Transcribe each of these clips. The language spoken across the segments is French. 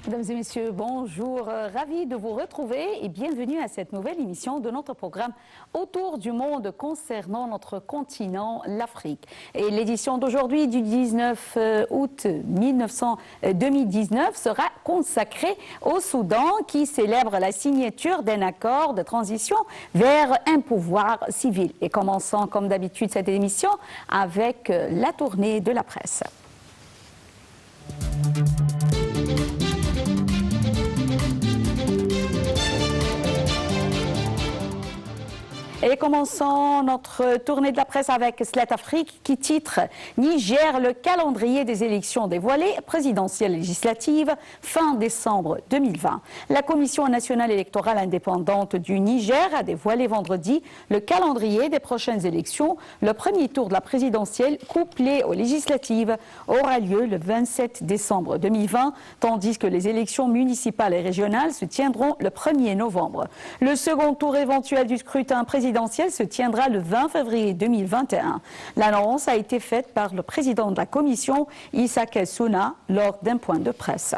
Mesdames et messieurs, bonjour. Ravi de vous retrouver et bienvenue à cette nouvelle émission de notre programme Autour du monde concernant notre continent, l'Afrique. Et l'édition d'aujourd'hui du 19 août 2019 sera consacrée au Soudan qui célèbre la signature d'un accord de transition vers un pouvoir civil. Et commençons comme d'habitude cette émission avec la tournée de la presse. Et commençons notre tournée de la presse avec Slate Afrique qui titre « Niger, le calendrier des élections dévoilé, présidentielle législative, fin décembre 2020 ». La Commission nationale électorale indépendante du Niger a dévoilé vendredi le calendrier des prochaines élections. Le premier tour de la présidentielle couplé aux législatives aura lieu le 27 décembre 2020, tandis que les élections municipales et régionales se tiendront le 1er novembre. Le second tour éventuel du scrutin présidentiel se tiendra le 20 février 2021. L'annonce a été faite par le président de la commission, Issa Kessouna, lors d'un point de presse.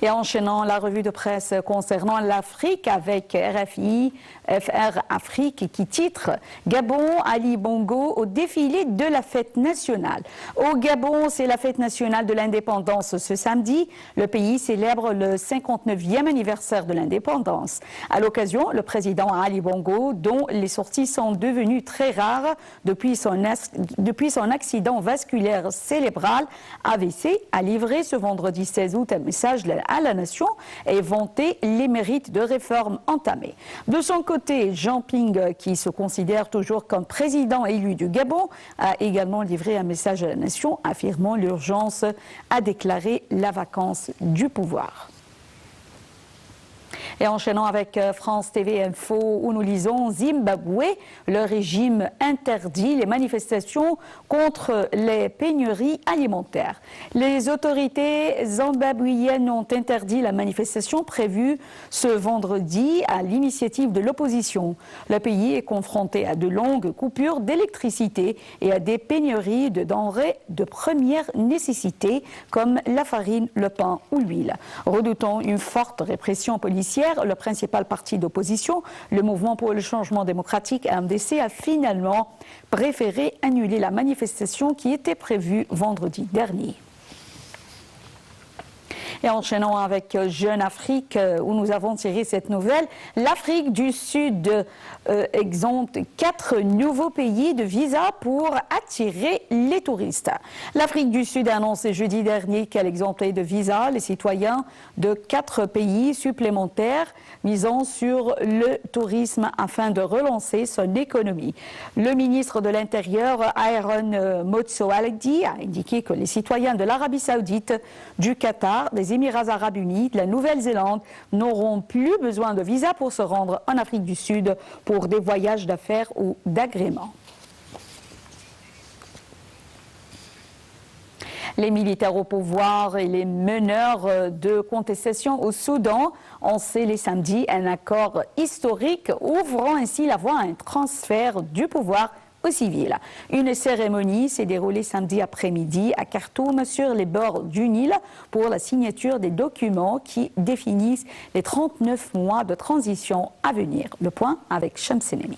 Et enchaînant la revue de presse concernant l'Afrique avec RFI, FR Afrique qui titre « Gabon, Ali Bongo au défilé de la fête nationale ». Au Gabon, c'est la fête nationale de l'indépendance ce samedi. Le pays célèbre le 59e anniversaire de l'indépendance. À l'occasion, le président Ali Bongo, dont les sorties sont devenues très rares depuis son accident vasculaire cérébral AVC, a livré ce vendredi 16 août un message à la nation et vanté les mérites de réformes entamées. De son côté, Jean Ping, qui se considère toujours comme président élu du Gabon, a également livré un message à la nation affirmant l'urgence à déclarer la vacance du pouvoir. Et enchaînons avec France TV Info où nous lisons Zimbabwe, le régime interdit les manifestations contre les pénuries alimentaires. Les autorités zimbabwéennes ont interdit la manifestation prévue ce vendredi à l'initiative de l'opposition. Le pays est confronté à de longues coupures d'électricité et à des pénuries de denrées de première nécessité comme la farine, le pain ou l'huile. Redoutant une forte répression policière, le principal parti d'opposition, le Mouvement pour le changement démocratique, MDC, a finalement préféré annuler la manifestation qui était prévue vendredi dernier. Et enchaînons avec Jeune Afrique, où nous avons tiré cette nouvelle. L'Afrique du Sud exempte 4 nouveaux pays de visa pour attirer les touristes. L'Afrique du Sud a annoncé jeudi dernier qu'elle exemptait de visa les citoyens de 4 pays supplémentaires, misant sur le tourisme afin de relancer son économie. Le ministre de l'Intérieur, Aaron Motsoaledi, a indiqué que les citoyens de l'Arabie Saoudite, du Qatar, des Émirats arabes unis, de la Nouvelle-Zélande n'auront plus besoin de visa pour se rendre en Afrique du Sud pour des voyages d'affaires ou d'agrément. Les militaires au pouvoir et les meneurs de contestation au Soudan ont scellé samedi un accord historique ouvrant ainsi la voie à un transfert du pouvoir aux civils. Une cérémonie s'est déroulée samedi après-midi à Khartoum sur les bords du Nil pour la signature des documents qui définissent les 39 mois de transition à venir. Le point avec Shamsenemi.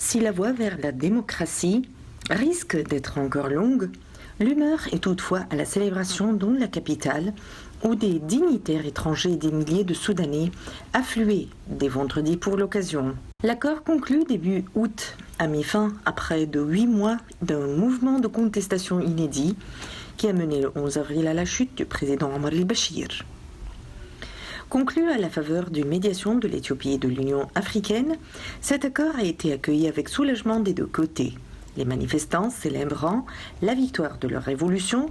Si la voie vers la démocratie risque d'être encore longue, l'humeur est toutefois à la célébration dans la capitale, où des dignitaires étrangers et des milliers de Soudanais affluaient dès vendredi pour l'occasion. L'accord conclu début août a mis fin à près de 8 mois d'un mouvement de contestation inédit qui a mené le 11 avril à la chute du président Omar el-Bashir. Conclu à la faveur d'une médiation de l'Éthiopie et de l'Union africaine, cet accord a été accueilli avec soulagement des deux côtés. Les manifestants célébrant la victoire de leur révolution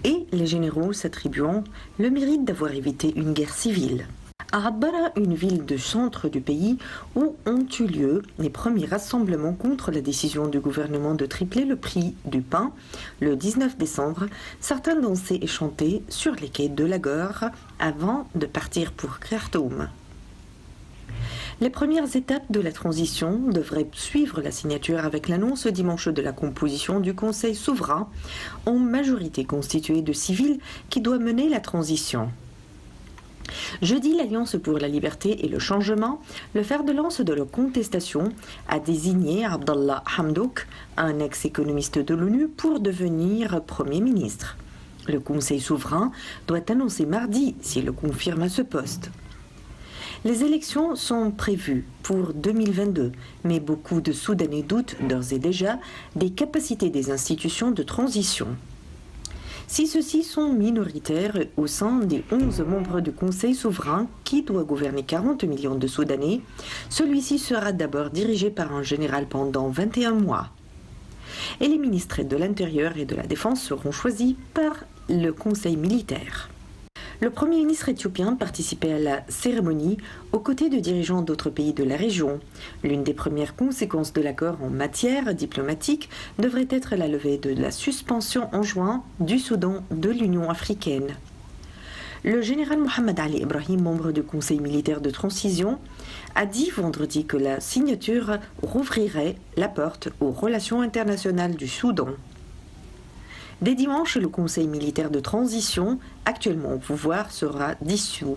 et les généraux s'attribuant le mérite d'avoir évité une guerre civile. À Adbara, une ville du centre du pays où ont eu lieu les premiers rassemblements contre la décision du gouvernement de tripler le prix du pain, le 19 décembre, certains dansaient et chantaient sur les quais de la gare avant de partir pour Khartoum. Les premières étapes de la transition devraient suivre la signature avec l'annonce dimanche de la composition du Conseil souverain, en majorité constitué de civils, qui doit mener la transition. Jeudi, l'Alliance pour la liberté et le changement, le fer de lance de la contestation, a désigné Abdallah Hamdouk, un ex-économiste de l'ONU, pour devenir Premier ministre. Le Conseil souverain doit annoncer mardi s'il le confirme à ce poste. Les élections sont prévues pour 2022, mais beaucoup de Soudanais doutent d'ores et déjà des capacités des institutions de transition. Si ceux-ci sont minoritaires au sein des 11 membres du Conseil souverain qui doit gouverner 40 millions de Soudanais, celui-ci sera d'abord dirigé par un général pendant 21 mois. Et les ministres de l'Intérieur et de la Défense seront choisis par le Conseil militaire. Le Premier ministre éthiopien participait à la cérémonie aux côtés de dirigeants d'autres pays de la région. L'une des premières conséquences de l'accord en matière diplomatique devrait être la levée de la suspension en juin du Soudan de l'Union africaine. Le général Mohamed Ali Ibrahim, membre du Conseil militaire de transition, a dit vendredi que la signature rouvrirait la porte aux relations internationales du Soudan. Dès dimanche, le Conseil militaire de transition, actuellement au pouvoir, sera dissous.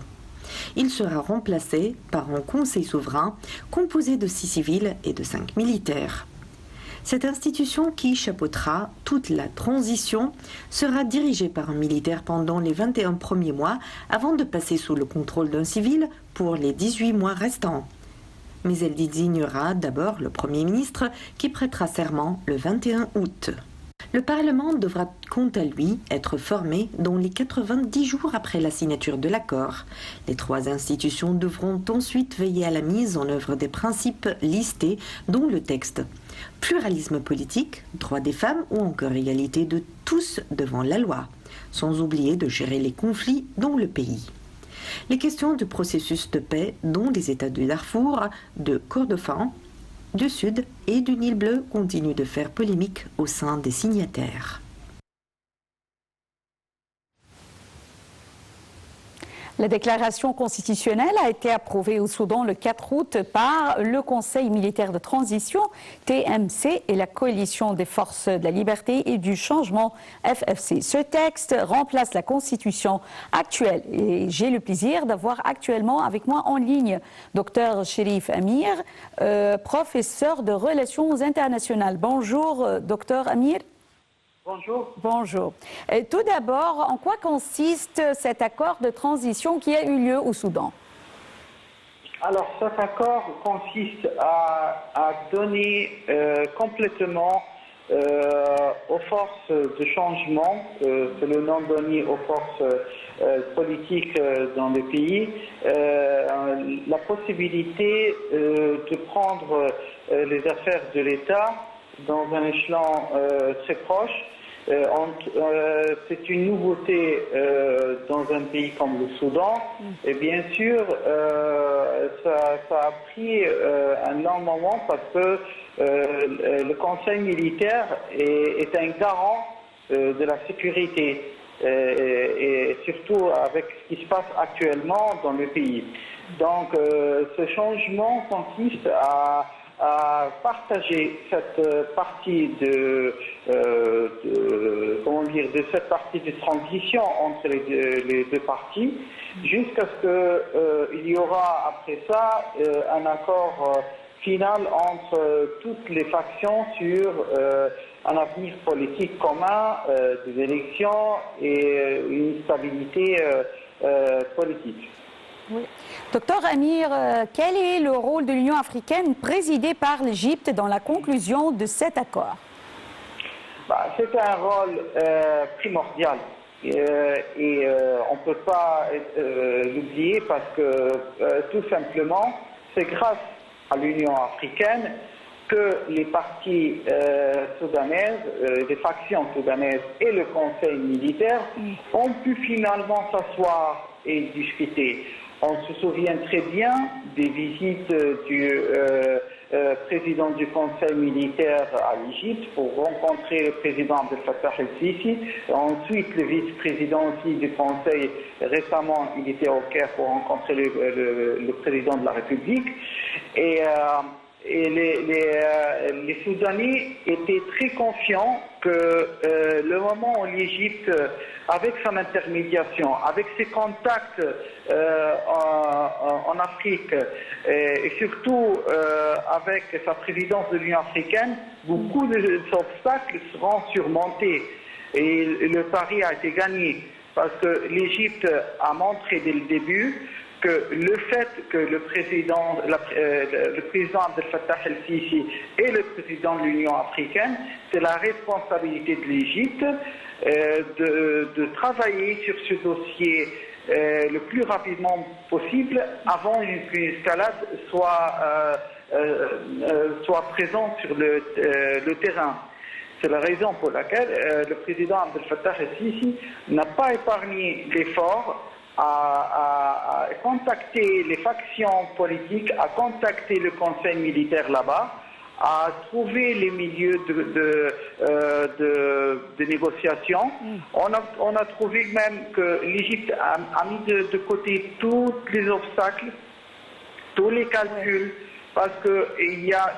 Il sera remplacé par un Conseil souverain composé de 6 civils et de 5 militaires. Cette institution, qui chapeautera toute la transition, sera dirigée par un militaire pendant les 21 premiers mois avant de passer sous le contrôle d'un civil pour les 18 mois restants. Mais elle désignera d'abord le Premier ministre qui prêtera serment le 21 août. Le Parlement devra quant à lui être formé dans les 90 jours après la signature de l'accord. Les 3 institutions devront ensuite veiller à la mise en œuvre des principes listés dans le texte. Pluralisme politique, droits des femmes ou encore égalité de tous devant la loi, sans oublier de gérer les conflits dans le pays. Les questions du processus de paix dont les États du Darfour, de Kordofan, du Sud et du Nil bleu continuent de faire polémique au sein des signataires. La déclaration constitutionnelle a été approuvée au Soudan le 4 août par le Conseil militaire de transition, TMC, et la Coalition des forces de la liberté et du changement, FFC. Ce texte remplace la constitution actuelle et j'ai le plaisir d'avoir actuellement avec moi en ligne Dr Cherif Amir, professeur de relations internationales. Bonjour, Dr Amir. Bonjour. Bonjour. Tout d'abord, en quoi consiste cet accord de transition qui a eu lieu au Soudan? Alors, cet accord consiste à donner complètement aux forces de changement, c'est le nom donné aux forces politiques dans le pays, la possibilité de prendre les affaires de l'État dans un échelon très proche. C'est une nouveauté dans un pays comme le Soudan et bien sûr ça a pris un long moment parce que le Conseil militaire est un garant de la sécurité et surtout avec ce qui se passe actuellement dans le pays. Donc ce changement consiste à partager cette partie de cette partie de transition entre les deux parties jusqu'à ce qu'il y aura après ça un accord final entre toutes les factions sur un avenir politique commun, des élections et une stabilité politique. Oui. Docteur Amir, quel est le rôle de l'Union africaine présidée par l'Égypte dans la conclusion de cet accord? C'est un rôle primordial et on ne peut pas l'oublier parce que tout simplement, c'est grâce à l'Union africaine que les partis soudanaises, les factions soudanaises et le Conseil militaire ont pu finalement s'asseoir et discuter. On se souvient très bien des visites du président du Conseil militaire à l'Égypte pour rencontrer le président Abdel Fattah el-Sisi. Ensuite, le vice-président aussi du Conseil, récemment, il était au Caire pour rencontrer le président de la République. Et les Soudanais étaient très confiants que le moment où l'Égypte, avec son intermédiation, avec ses contacts en Afrique et surtout avec sa présidence de l'Union africaine, beaucoup d'obstacles seront surmontés. Et le pari a été gagné parce que l'Égypte a montré dès le début que le fait que le président Abdel Fattah el-Sisi et le président de l'Union africaine, c'est la responsabilité de l'Égypte de travailler sur ce dossier le plus rapidement possible avant qu'une escalade soit présente sur le terrain. C'est la raison pour laquelle le président Abdel Fattah el-Sisi n'a pas épargné l'effort à contacter les factions politiques, à contacter le conseil militaire là-bas, à trouver les milieux de négociation. On a trouvé même que l'Égypte a mis de côté tous les obstacles, tous les calculs, parce qu'il y a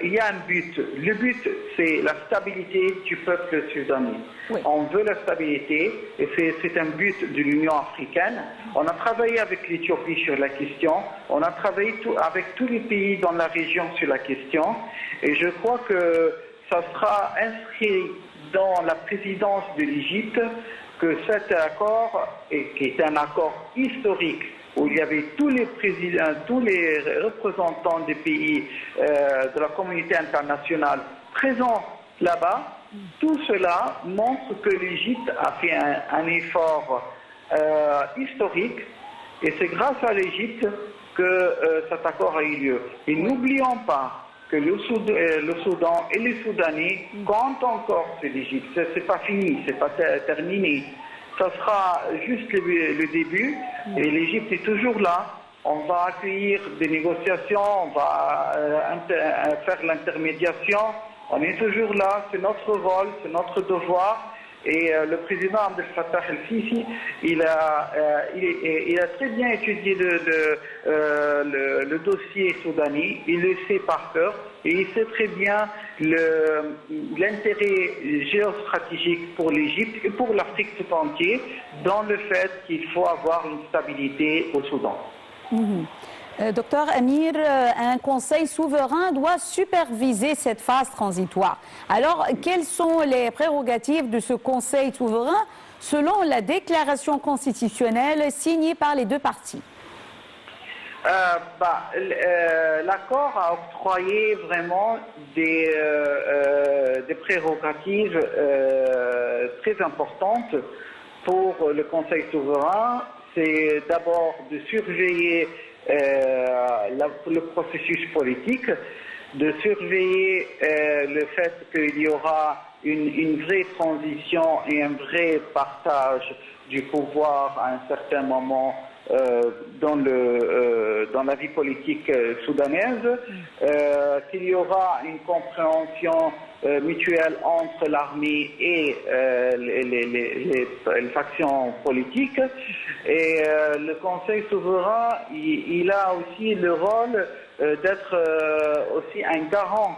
il y a un but. Le but, c'est la stabilité du peuple soudanais. Oui. On veut la stabilité et c'est un but de l'Union africaine. On a travaillé avec l'Éthiopie sur la question. On a travaillé avec tous les pays dans la région sur la question. Et je crois que ça sera inscrit dans la présidence de l'Égypte que cet accord, qui est un accord historique, où il y avait tous les présidents, tous les représentants des pays de la communauté internationale présents là-bas, tout cela montre que l'Égypte a fait un effort historique et c'est grâce à l'Égypte que cet accord a eu lieu. Et n'oublions pas que le Soudan et les Soudanais comptent encore sur l'Égypte. C'est pas fini, c'est pas terminé. Ça sera juste le début et l'Égypte est toujours là. On va accueillir des négociations, on va faire l'intermédiation. On est toujours là, c'est notre rôle, c'est notre devoir. Et le président Abdel Fattah el-Sisi, il a très bien étudié le dossier soudanais, il le sait par cœur et il sait très bien l'intérêt géostratégique pour l'Égypte et pour l'Afrique tout entière dans le fait qu'il faut avoir une stabilité au Soudan. Docteur Amir, un conseil souverain doit superviser cette phase transitoire. Alors, quelles sont les prérogatives de ce conseil souverain selon la déclaration constitutionnelle signée par les deux parties? L'accord a octroyé vraiment des prérogatives très importantes pour le conseil souverain. C'est d'abord de surveiller le processus politique, de surveiller le fait qu'il y aura une vraie transition et un vrai partage du pouvoir à un certain moment dans la vie politique soudanaise, qu'il y aura une compréhension mutuelle entre l'armée et les factions politiques. Et le Conseil souverain, il a aussi le rôle d'être aussi un garant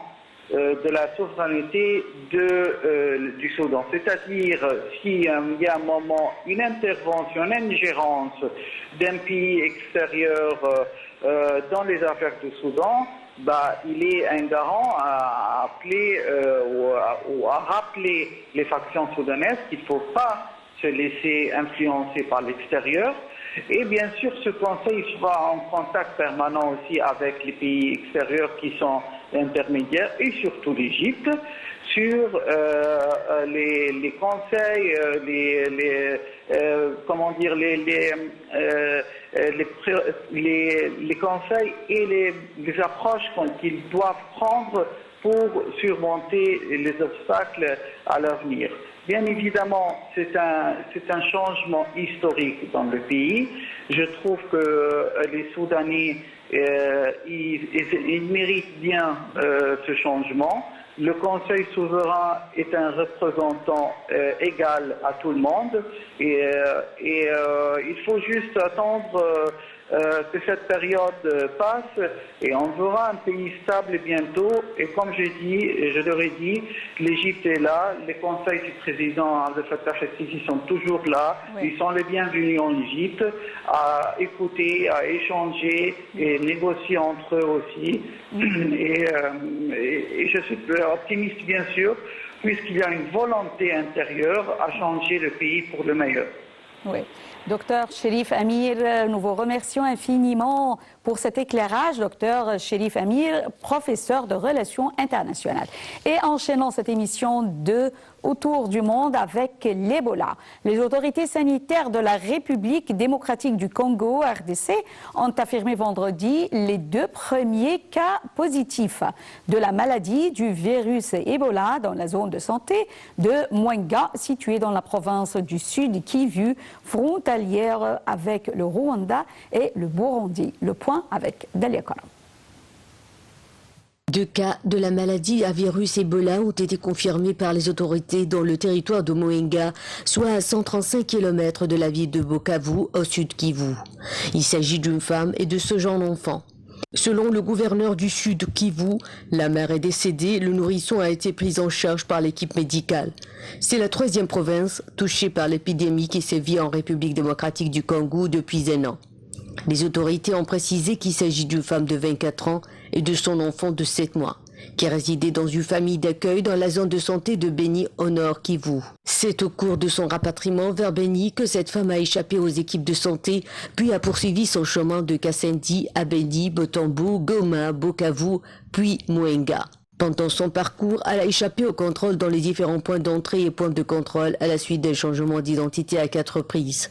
de la souveraineté du Soudan. C'est-à-dire, s'il y a un moment, une intervention, une ingérence d'un pays extérieur dans les affaires du Soudan, il est un garant à appeler ou à rappeler les factions soudanaises qu'il ne faut pas se laisser influencer par l'extérieur. Et bien sûr, ce Conseil sera en contact permanent aussi avec les pays extérieurs qui sont intermédiaires et surtout l'Égypte sur les conseils, les conseils et les approches qu'ils doivent prendre pour surmonter les obstacles à l'avenir. Bien évidemment, c'est un changement historique dans le pays. Je trouve que les Soudanais, ils méritent bien ce changement. Le Conseil souverain est un représentant égal à tout le monde et il faut juste attendre que cette période passe et on verra un pays stable bientôt. Et comme j'ai dit, et je leur ai dit, l'Égypte est là, les conseils du président Abdel Fattah el-Sisi sont toujours là, oui. Ils sont les bienvenus en Égypte à écouter, à échanger et négocier entre eux aussi. Et je suis optimiste bien sûr, puisqu'il y a une volonté intérieure à changer le pays pour le meilleur. Oui. Docteur Cherif Amir, nous vous remercions infiniment pour cet éclairage. Docteur Cherif Amir, professeur de relations internationales. Et enchaînons cette émission de Autour du monde avec l'Ebola. Les autorités sanitaires de la République démocratique du Congo, RDC, ont affirmé vendredi les 2 premiers cas positifs de la maladie du virus Ebola dans la zone de santé de Mwenga, située dans la province du Sud Kivu, frontalière avec le Rwanda et le Burundi. Le point avec Dalia Koram. 2 cas de la maladie à virus Ebola ont été confirmés par les autorités dans le territoire de Mwenga, soit à 135 km de la ville de Bukavu, au sud Kivu. Il s'agit d'une femme et de ce jeune enfant. Selon le gouverneur du sud Kivu, la mère est décédée, le nourrisson a été pris en charge par l'équipe médicale. C'est la 3e province touchée par l'épidémie qui sévit en République démocratique du Congo depuis 1 an. Les autorités ont précisé qu'il s'agit d'une femme de 24 ans et de son enfant de 7 mois, qui résidait dans une famille d'accueil dans la zone de santé de Beni au nord Kivu. C'est au cours de son rapatriement vers Beni que cette femme a échappé aux équipes de santé, puis a poursuivi son chemin de Kassendi à Beni, Botambo, Goma, Bukavu, puis Mwenga. Pendant son parcours, elle a échappé au contrôle dans les différents points d'entrée et points de contrôle à la suite d'un changement d'identité à 4 reprises.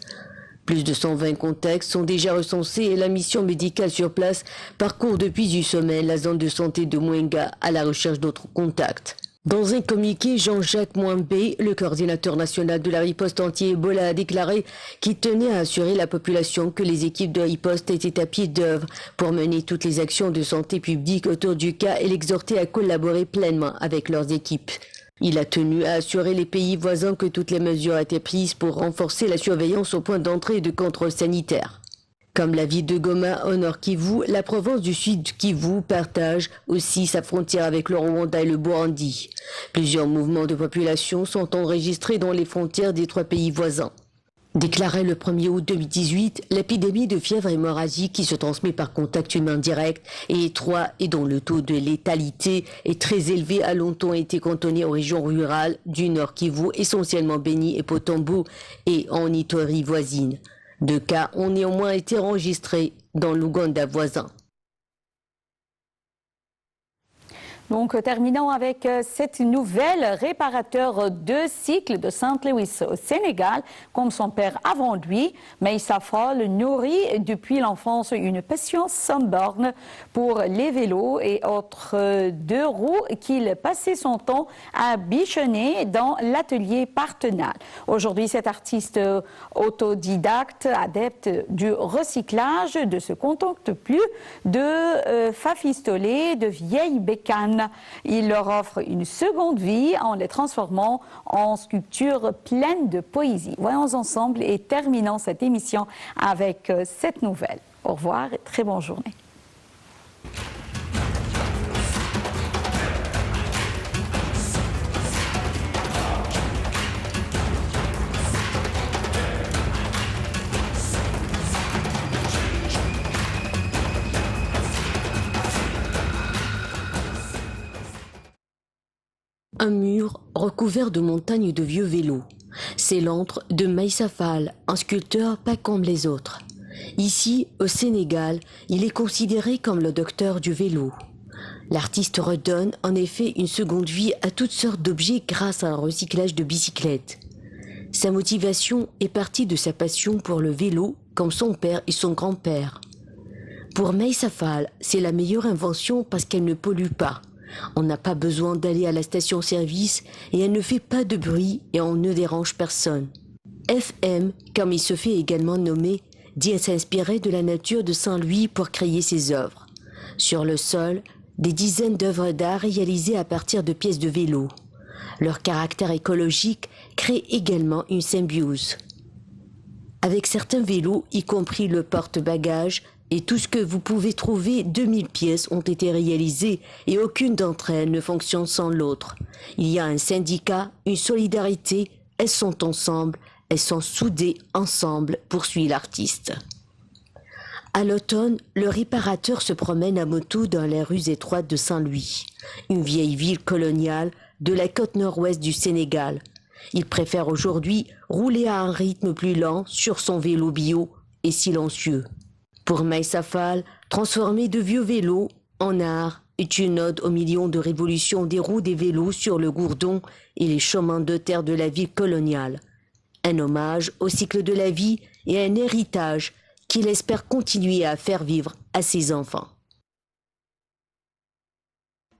Plus de 120 contacts sont déjà recensés et la mission médicale sur place parcourt depuis une semaine la zone de santé de Mwenga à la recherche d'autres contacts. Dans un communiqué, Jean-Jacques Mwambé, le coordinateur national de la riposte anti-Ebola, a déclaré qu'il tenait à assurer la population que les équipes de riposte étaient à pied d'œuvre pour mener toutes les actions de santé publique autour du cas et l'exhorter à collaborer pleinement avec leurs équipes. Il a tenu à assurer les pays voisins que toutes les mesures étaient prises pour renforcer la surveillance au point d'entrée et de contrôle sanitaire. Comme la ville de Goma au nord Kivu, la province du sud Kivu partage aussi sa frontière avec le Rwanda et le Burundi. Plusieurs mouvements de population sont enregistrés dans les frontières des 3 pays voisins. Déclaré le 1er août 2018, l'épidémie de fièvre hémorragique qui se transmet par contact humain direct et étroit et dont le taux de létalité est très élevé a longtemps été cantonné aux régions rurales du Nord Kivu, essentiellement Beni et Potombo, et en Ituri voisine. 2 cas ont néanmoins été enregistrés dans l'Ouganda voisin. Donc, terminons avec cette nouvelle. Réparateur de cycles de Saint-Louis au Sénégal, comme son père avant lui, Meissa Fall nourrit depuis l'enfance une passion sans borne pour les vélos et autres 2 roues qu'il passait son temps à bichonner dans l'atelier Partenal. Aujourd'hui, cet artiste autodidacte, adepte du recyclage, ne se contente plus de fafistoler de vieilles bécanes. Il leur offre une seconde vie en les transformant en sculptures pleines de poésie. Voyons ensemble et terminons cette émission avec cette nouvelle. Au revoir et très bonne journée. un mur recouvert de montagnes de vieux vélos. C'est l'antre de Meissa Fall, un sculpteur pas comme les autres. Ici, au Sénégal, il est considéré comme le docteur du vélo. L'artiste redonne en effet une seconde vie à toutes sortes d'objets grâce à un recyclage de bicyclettes. Sa motivation est partie de sa passion pour le vélo, comme son père et son grand-père. Pour Meissa Fall, c'est la meilleure invention parce qu'elle ne pollue pas. On n'a pas besoin d'aller à la station-service et elle ne fait pas de bruit et on ne dérange personne. FM, comme il se fait également nommer, dit s'inspirer de la nature de Saint-Louis pour créer ses œuvres. Sur le sol, des dizaines d'œuvres d'art réalisées à partir de pièces de vélo. Leur caractère écologique crée également une symbiose. Avec certains vélos, y compris le porte-bagages, et tout ce que vous pouvez trouver, 2000 pièces ont été réalisées et aucune d'entre elles ne fonctionne sans l'autre. Il y a un syndicat, une solidarité, elles sont ensemble, elles sont soudées ensemble, poursuit l'artiste. À l'automne, le réparateur se promène à moto dans les rues étroites de Saint-Louis, une vieille ville coloniale de la côte nord-ouest du Sénégal. Il préfère aujourd'hui rouler à un rythme plus lent sur son vélo bio et silencieux. Pour Meissa Fall, transformer de vieux vélos en art est une ode aux millions de révolutions des roues des vélos sur le gourdon et les chemins de terre de la ville coloniale. Un hommage au cycle de la vie et un héritage qu'il espère continuer à faire vivre à ses enfants.